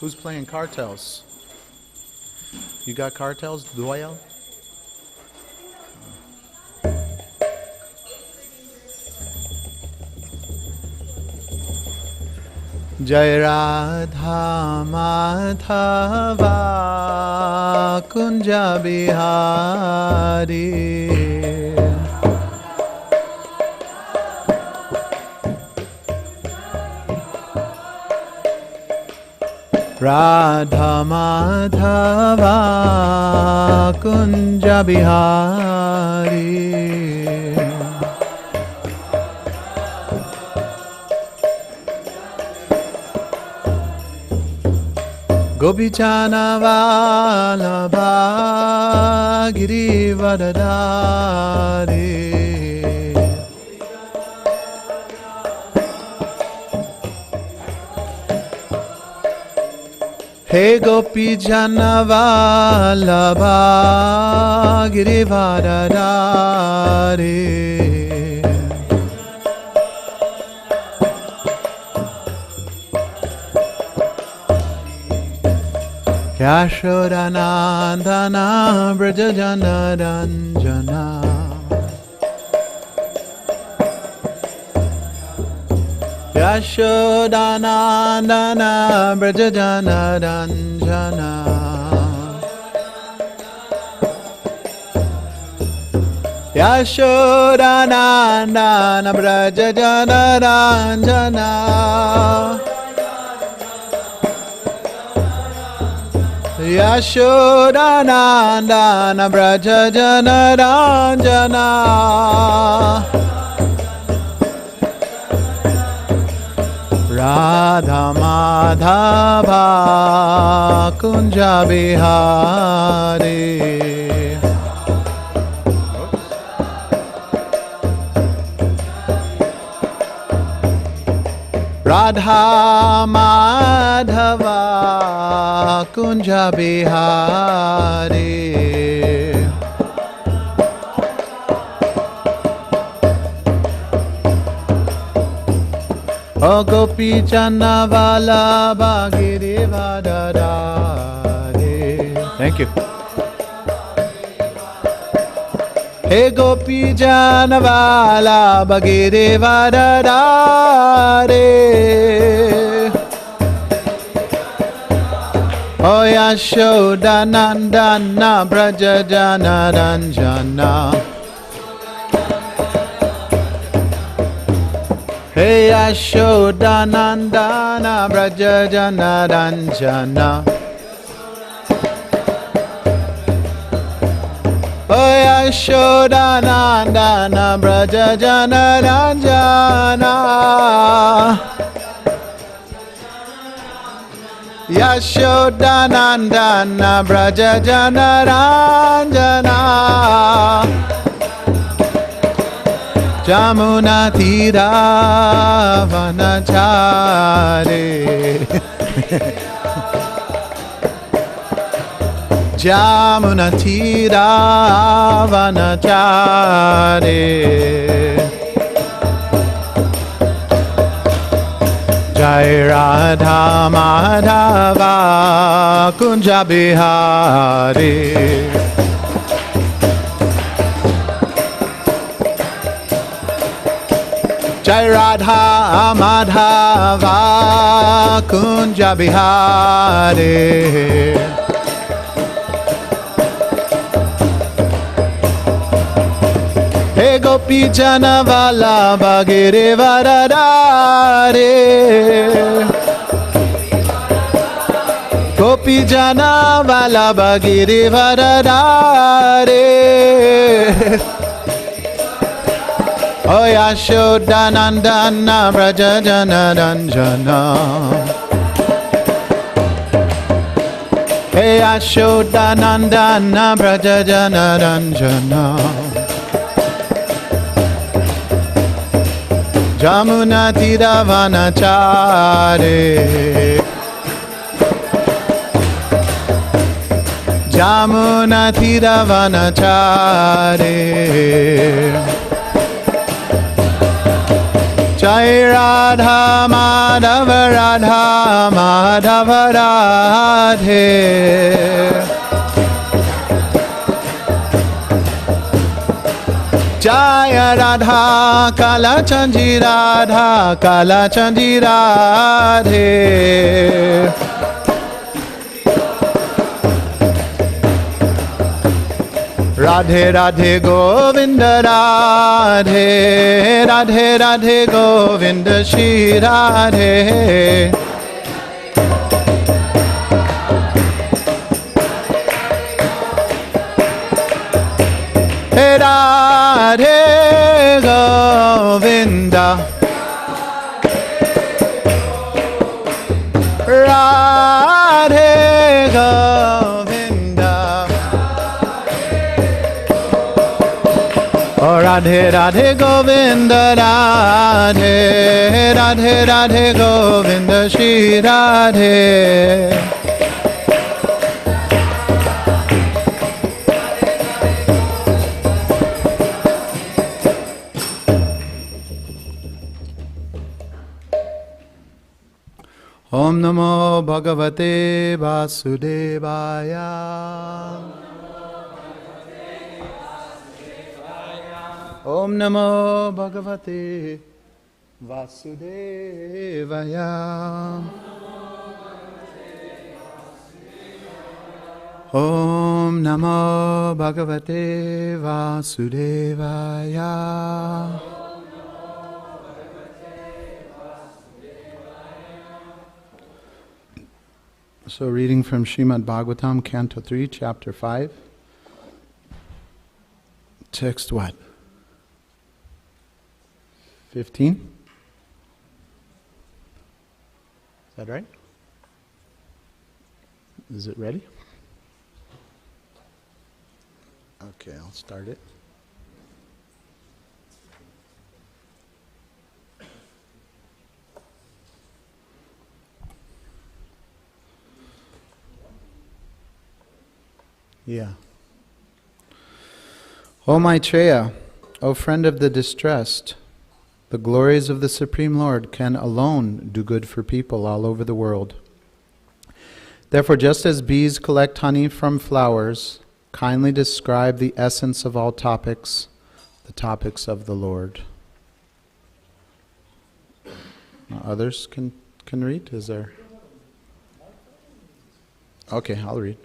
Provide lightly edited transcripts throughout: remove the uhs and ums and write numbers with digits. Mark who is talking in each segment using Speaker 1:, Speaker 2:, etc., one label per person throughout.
Speaker 1: Who's playing cartels? You got cartels, Doyle? Jaya Radha Madhava Kunja Bihari Radha Madhava Kunja Bihari Gopichana Vallabha Girivardhari Hey Gopichana Vallabha Girivardhari Yashodanandana Brajajana Ranjana Yashodanandana Brajajana Ranjana Yashodanandana Brajajana Ranjana Yashodanandana Brajajana Ranjana Radha Madhava Kunja Bihari Radha Madhava Kunja Bihari O Gopi Channa Vallabha Girivardhari. Thank you. Hey Gopi Channa Vallabha Girivardhari. O Yashodanandana Brajajana Ranjana Hey Yashodanandana Brajajana Ranjana O Yashodanandana Brajajana Ranjana Yashodanandana Brajajana Ranjana Jamuna Tira Vanachare Jamuna Tira Vanachare Jai Radha Madhava Kunja Bihari Jai Radha Madhava Kunja Bihari Hey Gopi Jana Vallabha Girivardhari Gopi Jana Vallabha Girivardhari O Yashodanandana Brajajana Ranjana Hey Yashodanandana Brajajana Ranjana Jamuna Tira Vanachare Jamuna Tira Vanachare Jai Radha Madhava Radha Madhava Radhe. Jaya Radha Kala Chandji Radha Kala Chandji Radhe. Radhe Radhe Govinda Radhe Radhe Radhe Govinda Shri Radhe. Radhe Govinda Radhe Govinda. Oh Radhe Radhe Govinda Radhe Radhe Radhe Govinda Shri Radhe. Om Namo Bhagavate Vasudevaya. Om Namo Bhagavate Vasudevaya. Om Namo Bhagavate Vasudevaya. So reading from Srimad Bhagavatam, Canto 3, Chapter 5. Text what? 15? Is that right? Is it ready? Okay, I'll start it. Yeah. O Maitreya, O friend of the distressed, the glories of the Supreme Lord can alone do good for people all over the world. Therefore, just as bees collect honey from flowers, kindly describe the essence of all topics, the topics of the Lord. Now, others can read? Is there? Okay, I'll read.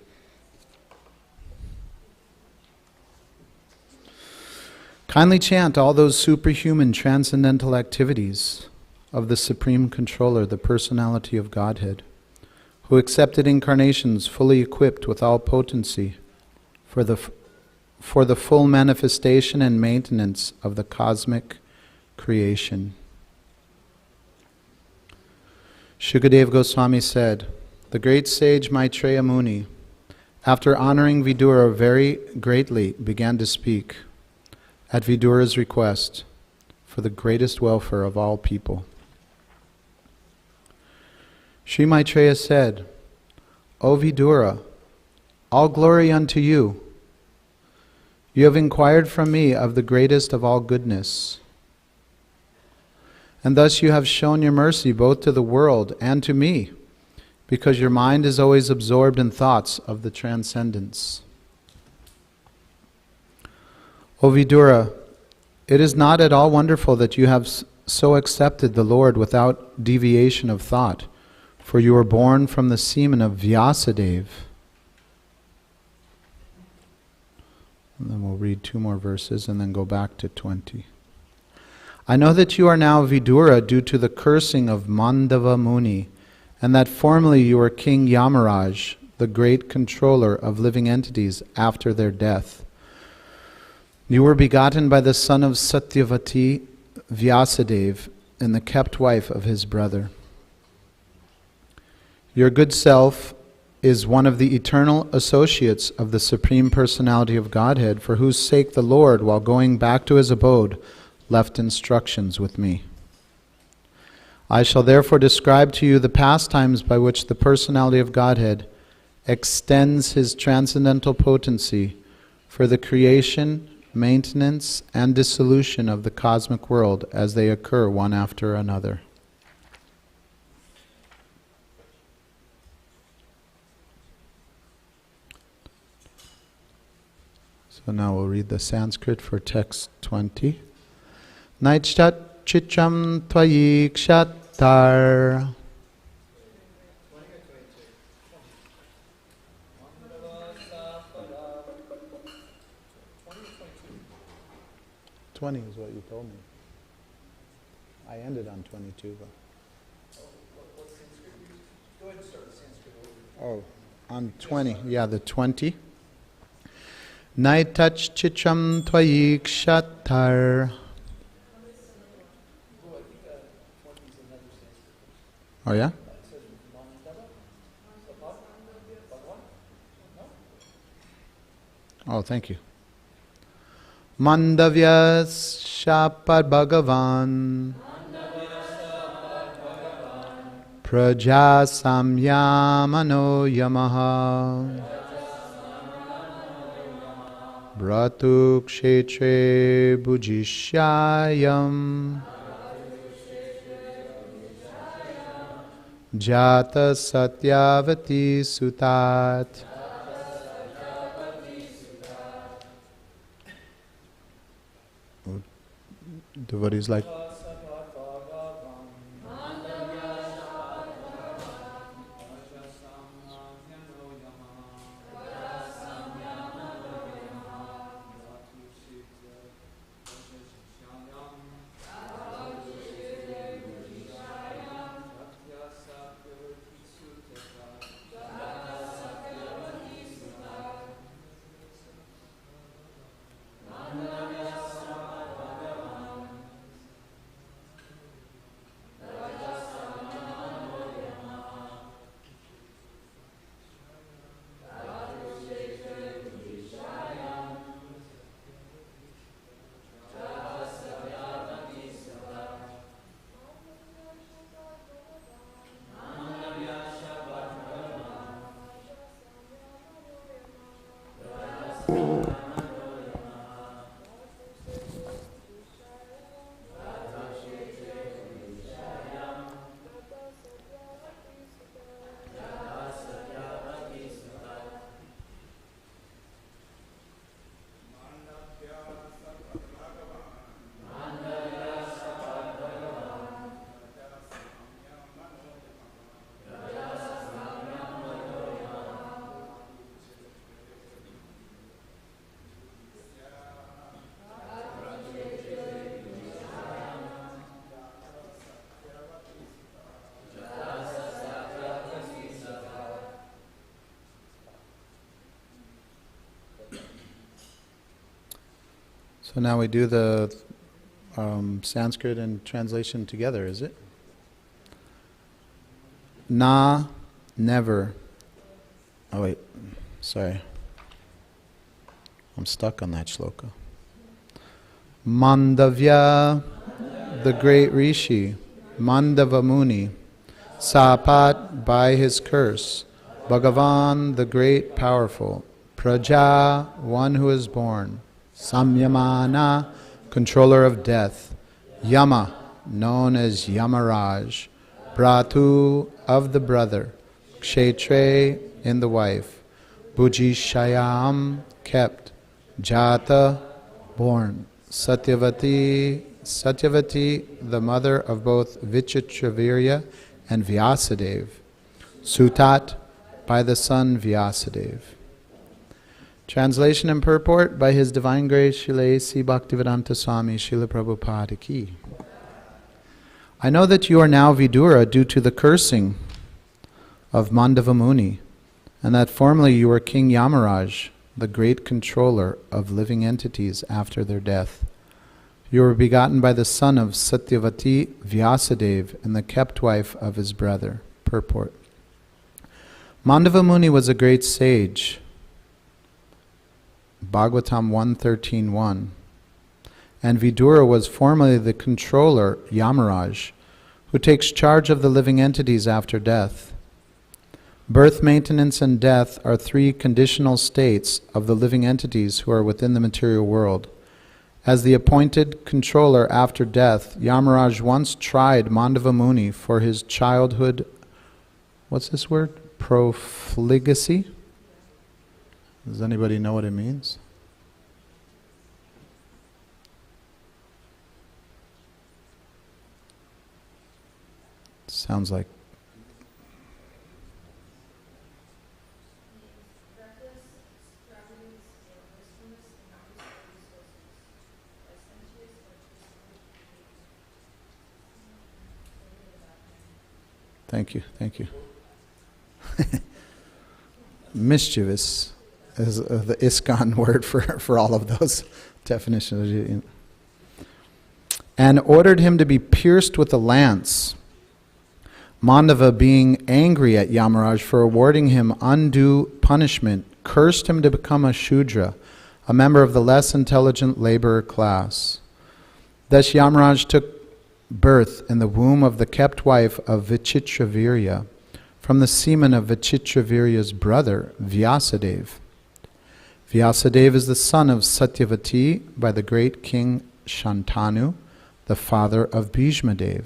Speaker 1: Kindly chant all those superhuman transcendental activities of the Supreme Controller, the Personality of Godhead, who accepted incarnations fully equipped with all potency for the full manifestation and maintenance of the cosmic creation. Shukadeva Goswami said, the great sage Maitreya Muni, after honoring Vidura very greatly, began to speak at Vidura's request for the greatest welfare of all people. Sri Maitreya said, O Vidura, all glory unto you. You have inquired from me of the greatest of all goodness. And thus you have shown your mercy both to the world and to me, because your mind is always absorbed in thoughts of the transcendence. O Vidura, it is not at all wonderful that you have so accepted the Lord without deviation of thought, for you were born from the semen of Vyasadeva. And then we'll read 2 more verses and then go back to 20. I know that you are now Vidura due to the cursing of Mandava Muni, and that formerly you were King Yamaraj, the great controller of living entities after their death. You were begotten by the son of Satyavati, Vyasadeva, and the kept wife of his brother. Your good self is one of the eternal associates of the Supreme Personality of Godhead, for whose sake the Lord, while going back to his abode, left instructions with me. I shall therefore describe to you the pastimes by which the Personality of Godhead extends his transcendental potency for the creation maintenance, and dissolution of the cosmic world as they occur one after another. So now we'll read the Sanskrit for text 20. Naichat chicham tvayi kshatar. Is what you told me. I ended on 22, but. Go ahead and start the Sanskrit over. Oh, on 20, yeah, the 20. Naitach chicham tvayi kshatar. Oh, yeah? Oh, thank you. Mandavyas Shapad Bhagavan Praja Samyamano Yamaha Bratu Kshetre Bhujishyayam Jata Satyavati Sutat. Devotees like So now we do the Sanskrit and translation together, is it? Na, never. Oh wait, sorry. I'm stuck on that shloka. Mandavya, the great rishi, Mandava Muni, Sapat, by his curse, Bhagavan, the great powerful, Praja, one who is born, Samyamana, controller of death, Yama, known as Yamaraj, Bratu, of the brother, Kshetre, in the wife, Bhujishayam, kept, Jata, born, Satyavati, Satyavati, the mother of both Vichitravirya and Vyasadev, Sutat, by the son Vyasadev. Translation and purport by His Divine Grace Srila A.C. Bhaktivedanta Swami Srila Prabhupada Ki. I know that you are now Vidura due to the cursing of Mandava Muni, and that formerly you were King Yamaraj, the great controller of living entities after their death. You were begotten by the son of Satyavati Vyasadev and the kept wife of his brother. Purport. Mandava Muni was a great sage, Bhagavatam 1.13.1. And Vidura was formerly the controller, Yamaraj, who takes charge of the living entities after death. Birth, maintenance, and death are three conditional states of the living entities who are within the material world, As the appointed controller after death, Yamaraj once tried Mandava Muni for his childhood, what's this word? Profligacy? Does anybody know what it means? Sounds like thank you. Mischievous is the ISKCON word for all of those definitions. And ordered him to be pierced with a lance. Mandava, being angry at Yamaraj for awarding him undue punishment, cursed him to become a Shudra, a member of the less intelligent laborer class. Thus Yamaraj took birth in the womb of the kept wife of Vichitravirya, from the semen of Vichitravirya's brother, Vyasadeva. Vyasadeva is the son of Satyavati by the great king Shantanu, the father of Bhishmadev.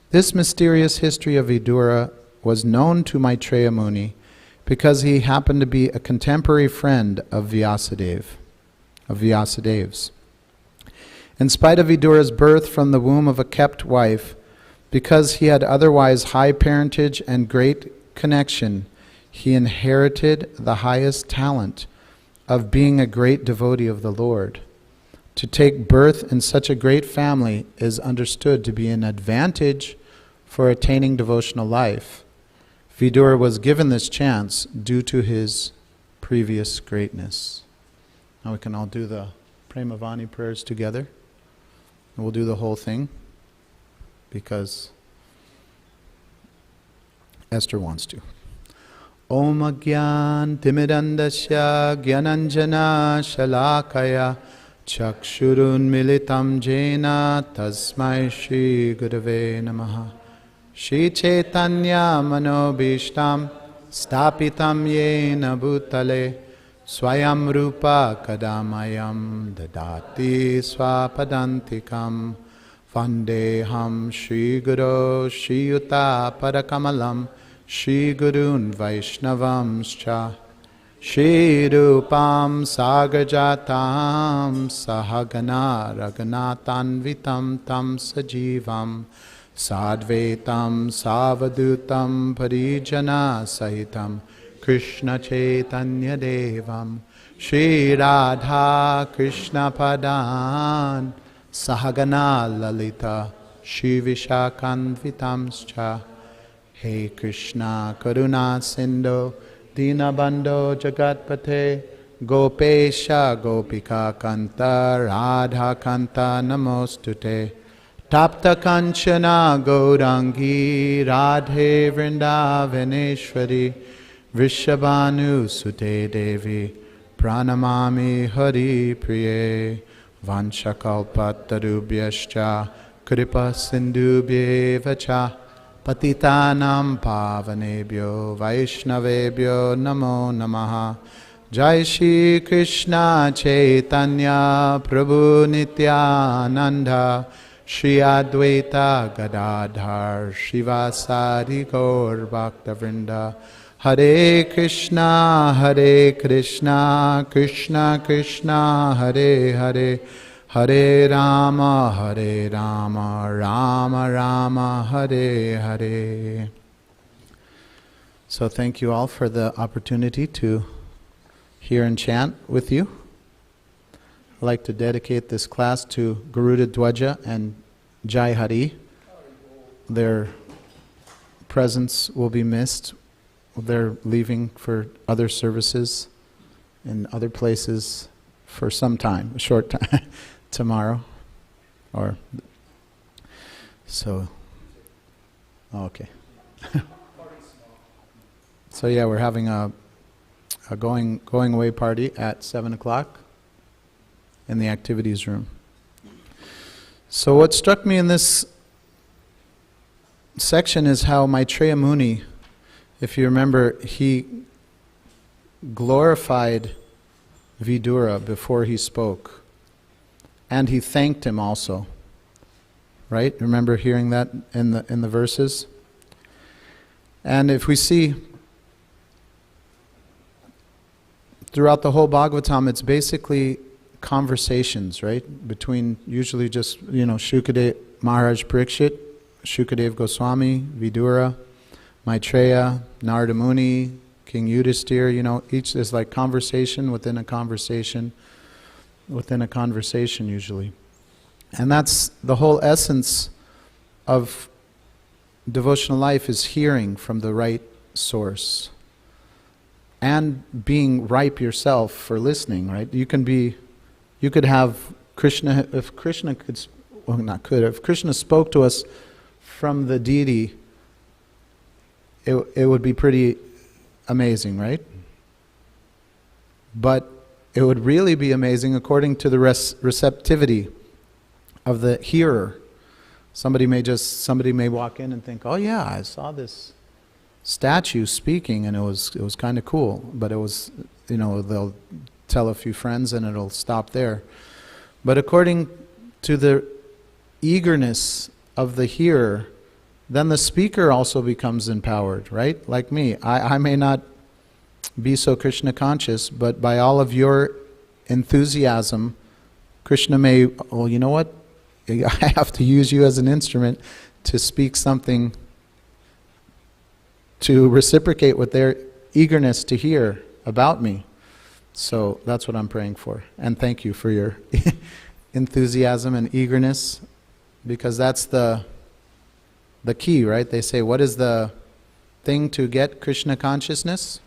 Speaker 1: This mysterious history of Vidura was known to Maitreya Muni because he happened to be a contemporary friend of Vyasadev's. In spite of Vidura's birth from the womb of a kept wife, because he had otherwise high parentage and great connection, he inherited the highest talent of being a great devotee of the Lord. To take birth in such a great family is understood to be an advantage for attaining devotional life. Vidura was given this chance due to his previous greatness. Now we can all do the Premavani prayers together. And we'll do the whole thing because Esther wants to. Om Agyan Timidandasya Gyananjana Shalakaya Chakshurun Militam Jena Tasmai Shri Gurave Namaha. Shri Chaitanya Manobishtam Stapitam Yena Bhutale Swayam Rupa Kadamayam Dadati Swapadantikam Vandeham Shri Guru Shri Yuta Parakamalam Shri Gurun Vaishnavamscha Shri Rupam Sagarjatam Sahagana Raghunatanvitam Tam Sajivam Sadvetam Savadutam Parijana Sahitam Krishna Chaitanya Devam Shri Radha Krishna Padan Sahagana Lalita Shri Vishakanvitamscha. Hey Krishna Karuna Sindhu Dinabandho Jagatpate Gopesha Gopika Kanta Radha Kanta Namostute Tapta Kanchana Gaurangi Radhe Vrindavaneshwari Vrishabhanu Sute Devi Pranamami Hari Priye Vanchakalpatarubhyascha Kripa Sindhubhyevacha Patitanam Pavanebhyo Vaishnavebhyo Namo Namaha. Jai Shri Krishna Chaitanya Prabhu Nityananda Shri Advaita Gadadhar Shivasari Gaur Bhaktavrinda. Hare Krishna Krishna Krishna Hare Hare Hare Rama Rama Rama Hare Hare. So thank you all for the opportunity to hear and chant with you. I'd like to dedicate this class to Garuda Dwaja and Jai Hari. Their presence will be missed. They're leaving for other services in other places for some time, a short time, tomorrow. Okay. So yeah, we're having a going away party at 7 o'clock in the activities room. So what struck me in this section is how Maitreya Muni, if you remember, he glorified Vidura before he spoke. and he thanked him also. Right? Remember hearing that in the verses? And if we see throughout the whole Bhagavatam, it's basically conversations, right? Between usually just, Shukadev, Maharaj Parikshit, Shukadev Goswami, Vidura, Maitreya, Narada Muni, King Yudhisthira, each is like conversation within a conversation within a conversation usually. And that's the whole essence of devotional life, is hearing from the right source and being ripe yourself for listening, right? You could have Krishna, if Krishna if Krishna spoke to us from the deity, it would be pretty amazing, right? But it would really be amazing according to the receptivity of the hearer. Somebody may walk in and think, "Oh yeah, I saw this statue speaking, and it was kind of cool." But it was, they'll tell a few friends, and it'll stop there. But according to the eagerness of the hearer, then the speaker also becomes empowered, right? Like me, I may not be so Krishna conscious, but by all of your enthusiasm, Krishna may, well, you know what? I have to use you as an instrument to speak something to reciprocate with their eagerness to hear about me. So that's what I'm praying for. And thank you for your enthusiasm and eagerness, because that's the key, right? They say, what is the thing to get Krishna consciousness?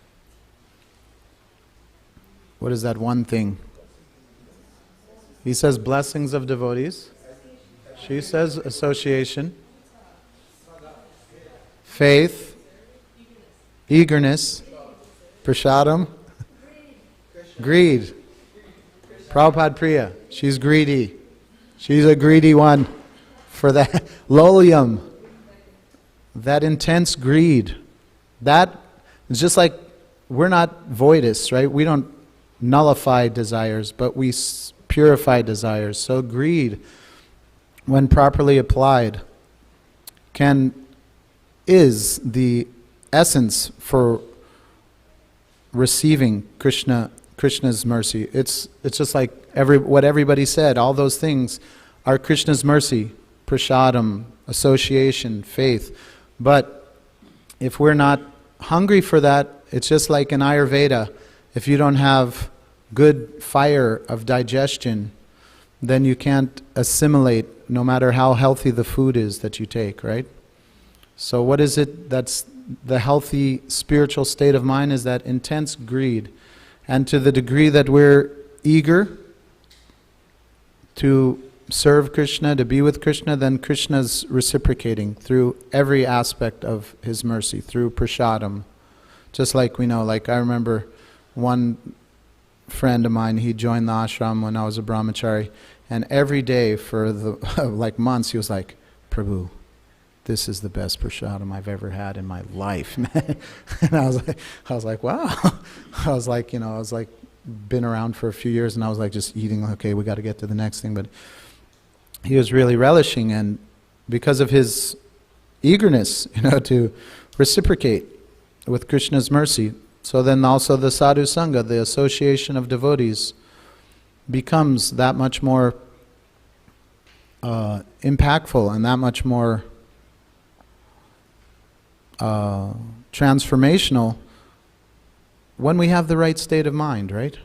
Speaker 1: What is that one thing? He says blessings of devotees. She says association, faith, eagerness, prasadam, greed. Prabhupada Priya, she's greedy. She's a greedy one for that. Lolium, that intense greed. That is just like, we're not voidists, right? We don't nullify desires, but we purify desires. So greed, when properly applied, is the essence for receiving Krishna's mercy. It's just like what everybody said. All those things are Krishna's mercy: prasadam, association, faith. But if we're not hungry for that, it's just like in Ayurveda. If you don't have good fire of digestion, then you can't assimilate, no matter how healthy the food is that you take, right? So what is it that's the healthy spiritual state of mind? Is that intense greed. And to the degree that we're eager to serve Krishna, to be with Krishna, then Krishna's reciprocating through every aspect of his mercy, through prasadam. Just like we know, like I remember one friend of mine, he joined the ashram when I was a brahmachari, and every day for like months he was like, "Prabhu, this is the best prasadam I've ever had in my life." And I was like, wow. I was like, been around for a few years, and I was like just eating, okay, we got to get to the next thing. But he was really relishing, and because of his eagerness, to reciprocate with Krishna's mercy. So then also the sadhu sangha, the association of devotees, becomes that much more impactful and that much more transformational when we have the right state of mind, right?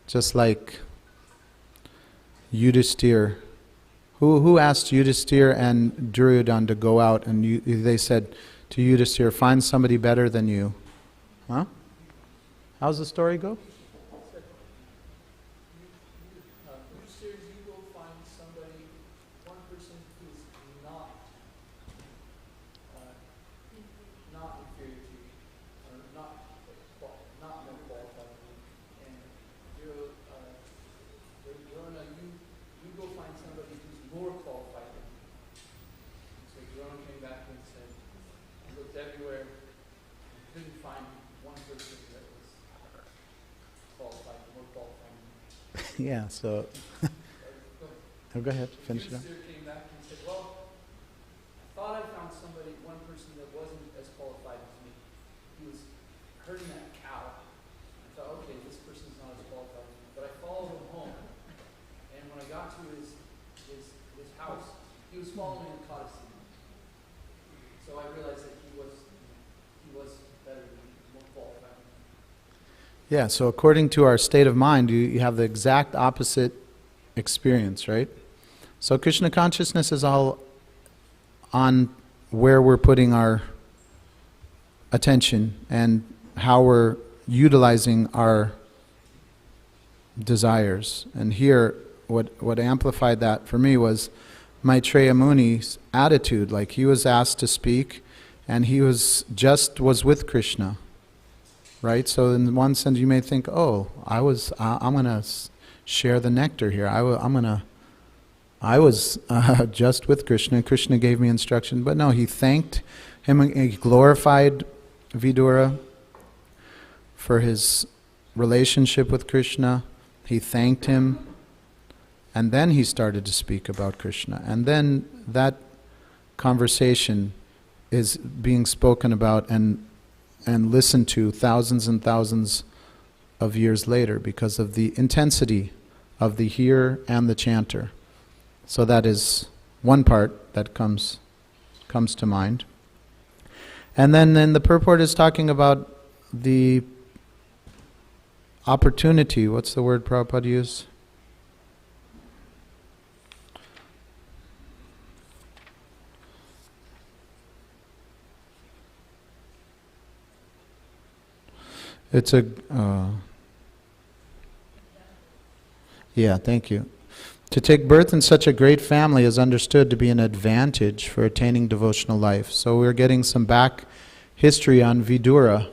Speaker 1: Just like Yudhisthira. Who asked Yudhisthira and Duryodhana to go out, and they said to Yudhisthira, "Find somebody better than you." Huh? How's the story go? Yeah, so Oh, go ahead, finish it up.
Speaker 2: Came back and said, well, I thought I found one person that wasn't as qualified as me. He was herding that cow. I thought, okay, this person's not as qualified as me. But I followed him home. And when I got to his house, he was following the Codicy. So I realized that he was better than me, more qualified.
Speaker 1: Yeah, so according to our state of mind, you have the exact opposite experience, right? So Krishna consciousness is all on where we're putting our attention and how we're utilizing our desires. And here, what amplified that for me was Maitreya Muni's attitude. Like, he was asked to speak, and he was with Krishna, right? So in one sense, you may think, oh, I'm going to share the nectar here. I was just with Krishna, and Krishna gave me instruction. But no, he thanked him, he glorified Vidura for his relationship with Krishna. He thanked him, and then he started to speak about Krishna. And then that conversation is being spoken about and listened to thousands and thousands of years later because of the intensity of the hearer and the chanter. So that is one part that comes to mind. And then the purport is talking about the opportunity. What's the word Prabhupada used? It's yeah, thank you. To take birth in such a great family is understood to be an advantage for attaining devotional life. So we're getting some back history on Vidura.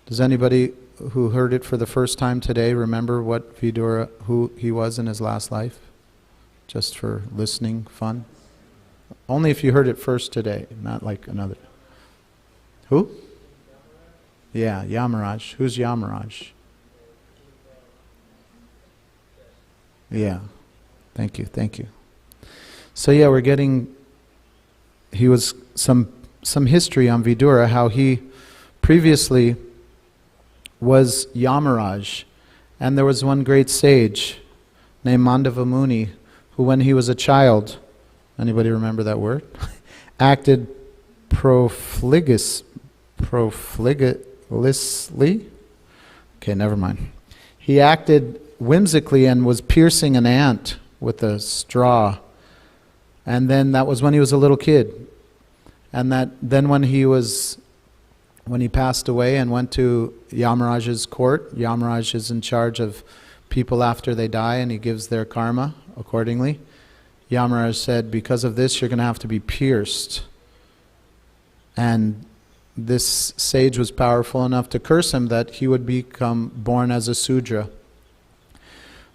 Speaker 1: Does anybody who heard it for the first time today remember what Vidura, who he was in his last life? Just for listening fun? Only if you heard it first today, not like another. Who? Yeah, Yamaraj. Who's Yamaraj? Yeah. Thank you. So yeah, we're getting, he was some history on Vidura, how he previously was Yamaraj. And there was one great sage named Mandava Muni, who when he was a child, anybody remember that word? Acted profligously? Okay, never mind. He acted whimsically and was piercing an ant with a straw. And then that was when he was a little kid. And then when he passed away and went to Yamaraj's court, Yamaraj is in charge of people after they die, and he gives their karma accordingly. Yamaraj said, because of this, you're going to have to be pierced. And this sage was powerful enough to curse him that he would become born as a Sudra.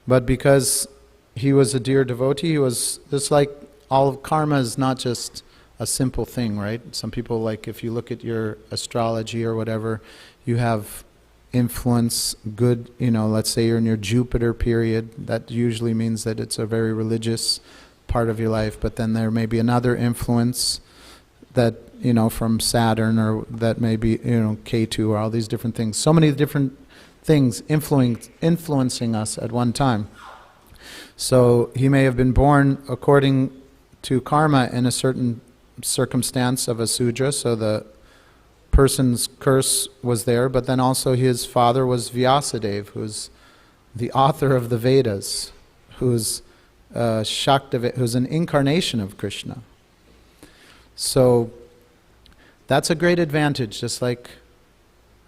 Speaker 1: But because he was a dear devotee, he was just like all of karma is not just a simple thing, right? Some people, like if you look at your astrology or whatever, you have influence, good, let's say you're in your Jupiter period, that usually means that it's a very religious part of your life, but then there may be another influence that, from Saturn, or that may be, Ketu, or all these different things. So many different things influencing us at one time. So he may have been born according to karma in a certain circumstance of a Sudra, so the person's curse was there, but then also his father was Vyasadeva, who's the author of the Vedas, who's who's an incarnation of Krishna. So that's a great advantage, just like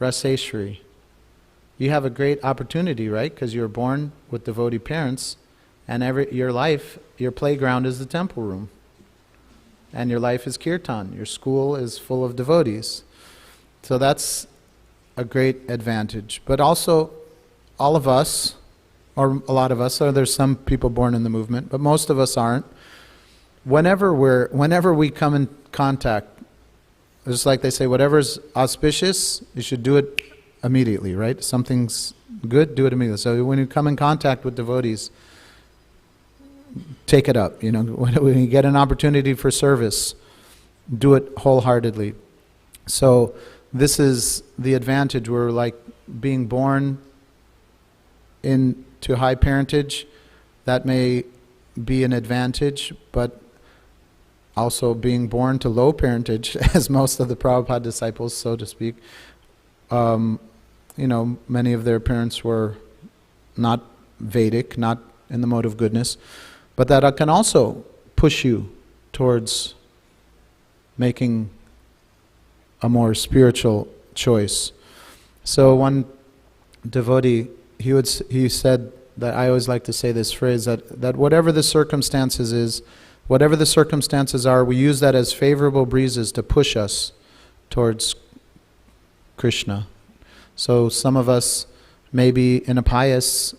Speaker 1: Raseshwari. You have a great opportunity, right? Because you were born with devotee parents, and your life, your playground is the temple room. And your life is kirtan. Your school is full of devotees. So that's a great advantage. But also, all of us, or a lot of us, or there's some people born in the movement, but most of us aren't. Whenever we come in contact, just like they say, whatever's auspicious, you should do it immediately, right? Something's good, do it immediately. So when you come in contact with devotees, take it up. You know, when you get an opportunity for service, do it wholeheartedly. So this is the advantage. We're like being born into high parentage. That may be an advantage, but also being born to low parentage, as most of the Prabhupada disciples, so to speak, many of their parents were not Vedic, not in the mode of goodness, but that can also push you towards making a more spiritual choice. So one devotee, he said that, I always like to say this phrase, that whatever the circumstances are, we use that as favorable breezes to push us towards Krishna. So some of us may be in a pious,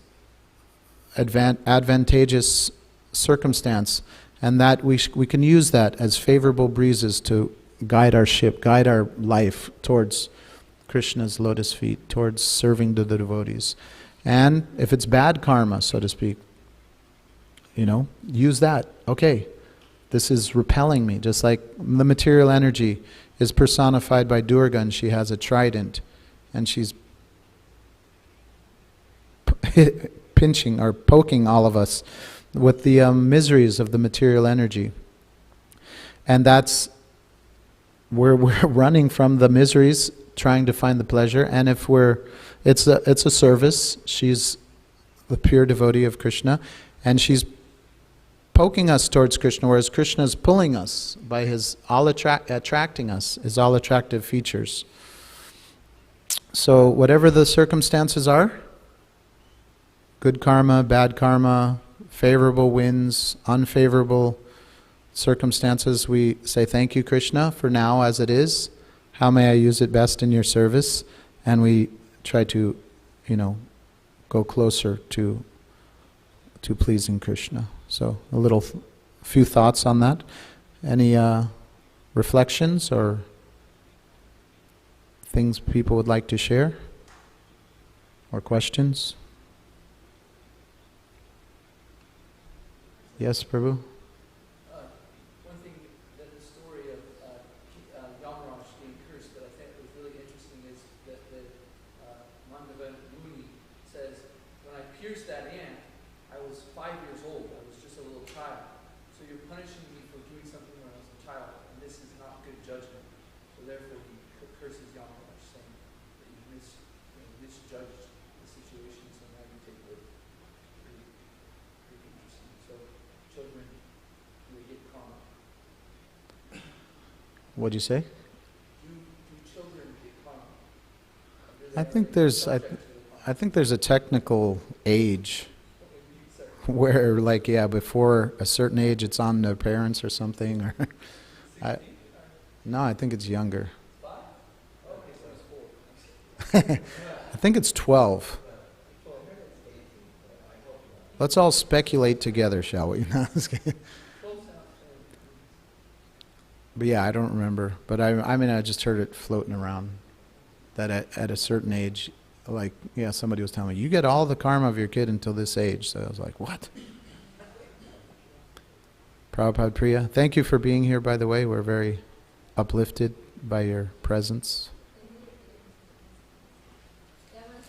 Speaker 1: advantageous circumstance, and that we can use that as favorable breezes to guide our ship, guide our life towards Krishna's lotus feet, towards serving the devotees. And if it's bad karma, so to speak, use that. Okay, this is repelling me, just like the material energy is personified by Durga, and she has a trident, and she's pinching or poking all of us with the miseries of the material energy. And we're running from the miseries, trying to find the pleasure. And if it's a service. She's the pure devotee of Krishna, and she's poking us towards Krishna, whereas Krishna is pulling us by his attracting us, his all attractive features. So whatever the circumstances are, good karma, bad karma, favorable winds, unfavorable circumstances, we say, thank you, Krishna, for now as it is. How may I use it best in your service? And we try to, go closer to pleasing Krishna. So a few thoughts on that. Any reflections or things people would like to share? Or questions? Yes, Prabhu?
Speaker 2: One thing that the story of Yamaraj being cursed that I think was really interesting is that Mandava Muni says, when I pierced that ant, I was 5 years old. I was just a little child. So you're punishing me for doing something when I was a child, and this is not good judgment. So therefore he curses Yamaraj, saying that you misjudged the situation, so now you take it. Pretty interesting. So children, you get karma.
Speaker 1: What'd you say?
Speaker 2: Do children get karma?
Speaker 1: I think there's a technical age where, before a certain age, it's on the parents or something. Or I think it's younger. I think it's 12. Let's all speculate together, shall we? But yeah, I don't remember. But I just heard it floating around that at a certain age, somebody was telling me, you get all the karma of your kid until this age. So I was like, what? Prabhupada Priya, thank you for being here, by the way. We're very uplifted by your presence.